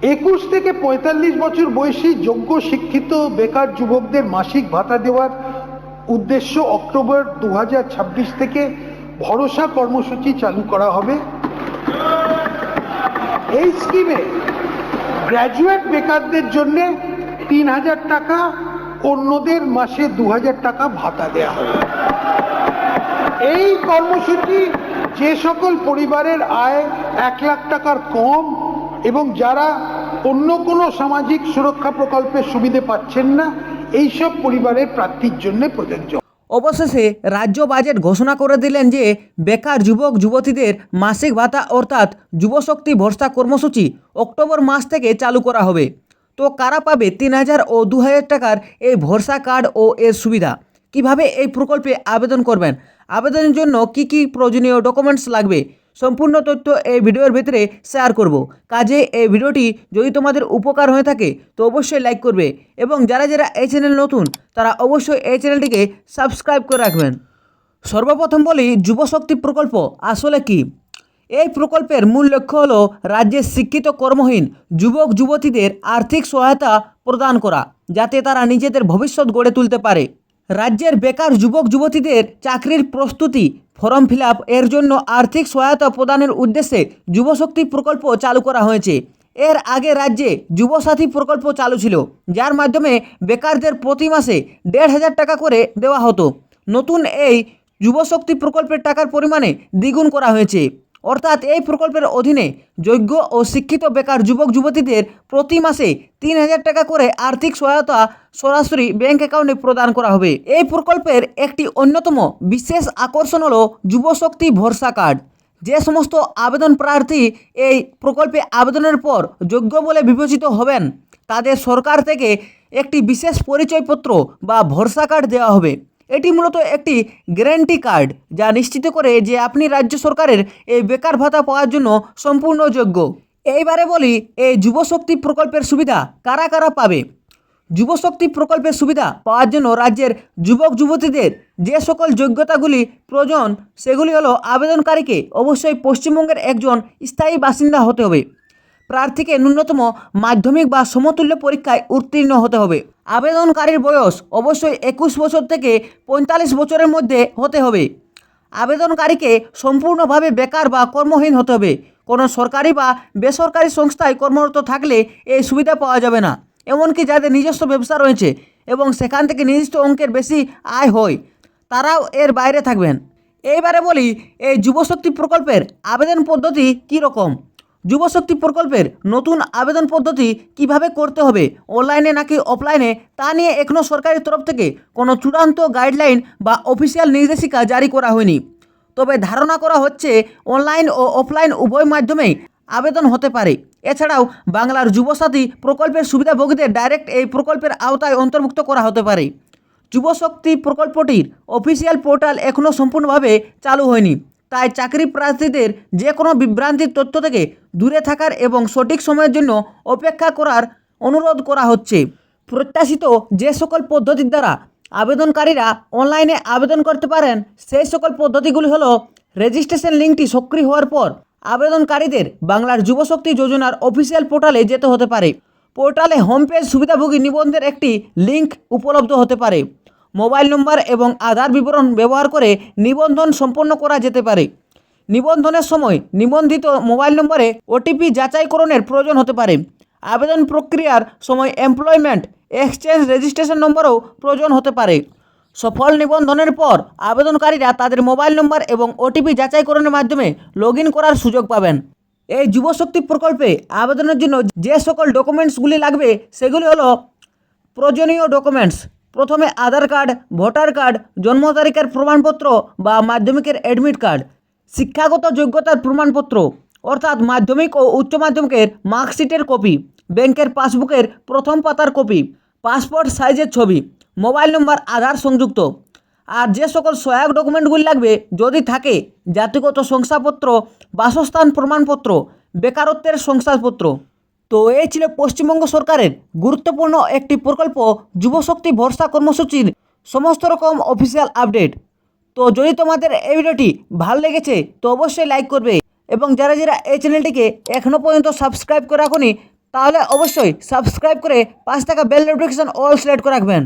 21 থেকে 45 বছর বয়সী যোগ্য শিক্ষিত বেকার যুবকদের মাসিক ভাতা দেওয়ার উদ্দেশ্য অক্টোবর 2026 থেকে ভরসা কর্মসূচি চালু করা হবে। এই স্কিমে গ্র্যাজুয়েট বেকারদের জন্য 3000 টাকা, অন্যদের মাসে 2000 টাকা ভাতা দেওয়া হবে। এই কর্মসূচি যে সকল পরিবারের আয় 1 লাখ টাকার কম এবং যারা অন্য কোনো সামাজিক সুরক্ষা প্রকল্পের সুবিধে পাচ্ছেন না, এইসব পরিবারের প্রার্থীর জন্য প্রযোজ্য। অবশেষে রাজ্য বাজেট ঘোষণা করে দিলেন যে বেকার যুবক যুবতীদের মাসিক ভাতা অর্থাৎ যুবশক্তি ভরসা কর্মসূচি অক্টোবর মাস থেকে চালু করা হবে। তো কারা পাবে 3000 ও 2000 টাকার এই ভরসা কার্ড ও এর সুবিধা? কিভাবে এই প্রকল্পে আবেদন করবেন? আবেদনের জন্য কি কি প্রয়োজনীয় ডকুমেন্টস লাগবে? সম্পূর্ণ তথ্য এই ভিডিওর ভিতরে শেয়ার করব। কাজে এই ভিডিওটি যদি তোমাদের উপকার হয়ে থাকে তো অবশ্যই লাইক করবে এবং যারা যারা এই চ্যানেল নতুন তারা অবশ্যই এই চ্যানেলটিকে সাবস্ক্রাইব করে রাখবেন। সর্বপ্রথম বলি, যুবশক্তি প্রকল্প আসলে কি? এই প্রকল্পের মূল লক্ষ্য হলো রাজ্যের শিক্ষিত কর্মহীন যুবক যুবতীদের আর্থিক সহায়তা প্রদান করা, যাতে তারা নিজেদের ভবিষ্যৎ গড়ে তুলতে পারে। রাজ্যের বেকার যুবক যুবতীদের চাকরির প্রস্তুতি, ফর্ম ফিল আপ এর জন্য আর্থিক সহায়তা প্রদানের উদ্দেশ্যে যুবশক্তি প্রকল্প চালু করা হয়েছে। এর আগে রাজ্যে যুবসাথী প্রকল্প চালু ছিল, যার মাধ্যমে বেকারদের প্রতি মাসে 1500 টাকা করে দেওয়া হতো। নতুন এই যুবশক্তি প্রকল্পের টাকার পরিমাণে দ্বিগুণ করা হয়েছে, অর্থাৎ এই প্রকল্পের অধীনে যোগ্য ও শিক্ষিত বেকার যুবক যুবতীদের প্রতি মাসে 3000 টাকা করে আর্থিক সহায়তা সরাসরি ব্যাংক অ্যাকাউন্টে প্রদান করা হবে। এই প্রকল্পের একটি অন্যতম বিশেষ আকর্ষণ হলো যুবশক্তি ভরসা কার্ড। যে সমস্ত আবেদন প্রার্থী এই প্রকল্পে আবেদনের পর যোগ্য বলে বিবেচিত হবেন, তাদের সরকার থেকে একটি বিশেষ পরিচয়পত্র বা ভরসা কার্ড দেওয়া হবে। এটি মূলত একটি গ্যারান্টি কার্ড, যা নিশ্চিত করে যে আপনি রাজ্য সরকারের এই বেকার ভাতা পাওয়ার জন্য সম্পূর্ণ যোগ্য। এইবারে বলি, এই যুবশক্তি প্রকল্পের সুবিধা কারা কারা পাবে। যুবশক্তি প্রকল্পের সুবিধা পাওয়ার জন্য রাজ্যের যুবক যুবতীদের যে সকল যোগ্যতাগুলি প্রয়োজন সেগুলি হলো, আবেদনকারীকে অবশ্যই পশ্চিমবঙ্গের একজন স্থায়ী বাসিন্দা হতে হবে। প্রার্থীকে ন্যূনতম মাধ্যমিক বা সমতুল্য পরীক্ষায় উত্তীর্ণ হতে হবে। আবেদনকারীর বয়স অবশ্যই 21 বছর থেকে 45 বছরের মধ্যে হতে হবে। আবেদনকারীকে সম্পূর্ণভাবে বেকার বা কর্মহীন হতে হবে। কোনো সরকারি বা বেসরকারি সংস্থায় কর্মরত থাকলে এই সুবিধা পাওয়া যাবে না। এমনকি যাদের নিজস্ব ব্যবসা রয়েছে এবং সেখান থেকে নির্দিষ্ট অঙ্কের বেশি আয় হয়, তারাও এর বাইরে থাকবেন। এইবারে বলি, এই যুবশক্তি প্রকল্পের আবেদন পদ্ধতি কী রকম। যুবশক্তি প্রকল্পের নতুন আবেদন পদ্ধতি কিভাবে করতে হবে, অনলাইনে নাকি অফলাইনে, তা নিয়ে এখনও সরকারের তরফ থেকে কোনো চূড়ান্ত গাইডলাইন বা অফিসিয়াল নির্দেশিকা জারি করা হয়নি। তবে ধারণা করা হচ্ছে অনলাইন ও অফলাইন উভয় মাধ্যমেই আবেদন হতে পারে। এছাড়াও বাংলার যুবসাথী প্রকল্পের সুবিধাভোগীদের ডাইরেক্ট এই প্রকল্পের আওতায় অন্তর্ভুক্ত করা হতে পারে। যুবশক্তি প্রকল্পটির অফিসিয়াল পোর্টাল এখনও সম্পূর্ণভাবে চালু হয়নি, তাই চাকরি প্রার্থীদের যে কোনো বিভ্রান্তির তথ্য থেকে দূরে থাকার এবং সঠিক সময়ের জন্য অপেক্ষা করার অনুরোধ করা হচ্ছে। প্রত্যাশিত যে সকল পদ্ধতির দ্বারা আবেদনকারীরা অনলাইনে আবেদন করতে পারেন সেই সকল পদ্ধতিগুলি হলো, রেজিস্ট্রেশন লিঙ্কটি সক্রিয় হওয়ার পর আবেদনকারীদের বাংলার যুবশক্তি যোজনার অফিসিয়াল পোর্টালে যেতে হতে পারে। পোর্টালে হোম পেজ সুবিধাভোগী নিবন্ধের একটি লিঙ্ক উপলব্ধ হতে পারে। মোবাইল নম্বর এবং আধার বিবরণ ব্যবহার করে নিবন্ধন সম্পন্ন করা যেতে পারে। নিবন্ধনের সময় নিবন্ধিত মোবাইল নম্বরে ওটিপি যাচাইকরণের প্রয়োজন হতে পারে। আবেদন প্রক্রিয়ার সময় এমপ্লয়মেন্ট এক্সচেঞ্জ রেজিস্ট্রেশন নম্বরও প্রয়োজন হতে পারে। সফল নিবন্ধনের পর আবেদনকারীরা তাদের মোবাইল নম্বর এবং ওটিপি যাচাইকরণের মাধ্যমে লগ ইন করার সুযোগ পাবেন। এই যুবশক্তি প্রকল্পে আবেদনের জন্য যে সকল ডকুমেন্টসগুলি লাগবে সেগুলি হলো প্রয়োজনীয় ডকুমেন্টস। প্রথমে আধার কার্ড, ভোটার কার্ড, জন্ম তারিখের প্রমাণপত্র বা মাধ্যমিকের অ্যাডমিট কার্ড, শিক্ষাগত যোগ্যতার প্রমাণপত্র অর্থাৎ মাধ্যমিক ও উচ্চ মাধ্যমিকের মার্কশিটের কপি, ব্যাংকের পাসবুকের প্রথম পাতার কপি, পাসপোর্ট সাইজের ছবি, মোবাইল নম্বর আধার সংযুক্ত। আর যে সকল সহায়ক ডকুমেন্টগুলি লাগবে যদি থাকে, জাতিগত শংসাপত্র, বাসস্থান প্রমাণপত্র, বেকারত্বের শংসাপত্র। তো এই ছিল পশ্চিমবঙ্গ সরকারের গুরুত্বপূর্ণ একটি প্রকল্প যুবশক্তি ভরসা কর্মসূচির সমস্ত রকম অফিসিয়াল আপডেট। তো যদি তোমাদের এই ভিডিওটি ভালো লেগেছে তো অবশ্যই লাইক করবে এবং যারা যারা এই চ্যানেলটিকে এখনও পর্যন্ত সাবস্ক্রাইব করে রাখোনি তাহলে অবশ্যই সাবস্ক্রাইব করে পাশে থাকা বেল নোটিফিকেশন অল সিলেক্ট করে রাখবেন।